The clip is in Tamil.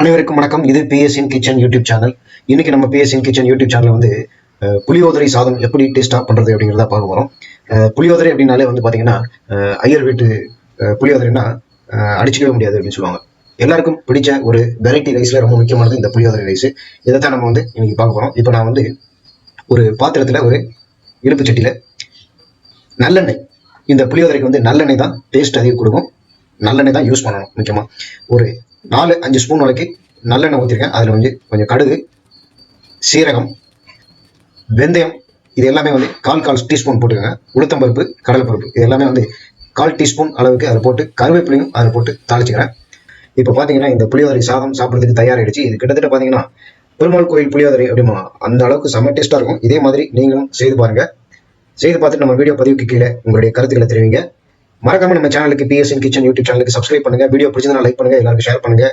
அனைவருக்கும் வணக்கம். இது பிஎஸ்என் கிச்சன் யூடியூப் சேனல். இன்னைக்கு நம்ம பிஎஸ்என் கிச்சன் யூடியூப் சேனல் வந்து புளியோதரை சாதம் எப்படி டேஸ்டா பண்றது அப்படிங்கிறத பார்க்க போறோம். புளியோதரை அப்படின்னாலே வந்து பாத்தீங்கன்னா ஐயர் வீட்டு புளியோதரைன்னா அடிச்சுக்கவே முடியாது அப்படின்னு சொல்லுவாங்க. எல்லாருக்கும் பிடிச்ச ஒரு வெரைட்டி ரைஸ்ல ரொம்ப முக்கியமானது இந்த புளியோதரை ரைஸ். இதைத்தான் நம்ம வந்து இன்னைக்கு பார்க்க போறோம். இப்போ நான் வந்து ஒரு பாத்திரத்துல ஒரு இடுப்பு சட்டியில நல்லெண்ணெய், இந்த புளியோதரைக்கு வந்து நல்லெண்ணெய் தான் டேஸ்ட் அதிகம் கொடுக்கும். நல்லெண்ணெய் தான் யூஸ் பண்ணணும். முக்கியமா ஒரு 4-5 ஸ்பூன் வரைக்கும் நல்லெண்ணெய் ஊற்றிருக்கேன். அதில் வந்து கொஞ்சம் கடுகு, சீரகம், வெந்தயம், இது எல்லாமே வந்து கால் டீஸ்பூன் போட்டுக்கோங்க. உளுத்தம்பருப்பு, கடலைப்பருப்பு இது எல்லாமே வந்து 1/4 டீஸ்பூன் அளவுக்கு அதை போட்டு, கருவேப்பிலையும் அதை போட்டு தாளிச்சுக்கிறேன். இப்போ பார்த்தீங்கன்னா இந்த புளியோதரை சாதம் சாப்பிட்றதுக்கு தயாராகிடுச்சு. இது கிட்டத்தட்ட பார்த்தீங்கன்னா பெருமாள் கோயில் புளியோதரை அப்படிமா அந்த அளவுக்கு செம்ம டேஸ்ட்டாக இருக்கும். இதே மாதிரி நீங்களும் செய்து பாருங்க. செய்து பார்த்துட்டு நம்ம வீடியோ பதிவுக்கு கீழே உங்களுடைய கருத்துக்களை தெரிவிங்க. மறக்காம நம்ம சேனலுக்கு பிஎஸ்என் கிச்சன் யூடியூப் சேனலுக்கு சப்ஸ்கிரைப் பண்ணுங்க. வீடியோ பிடிச்சதுனா லைக் பண்ணுங்க, எல்லாருக்கும் ஷேர் பண்ணுங்க.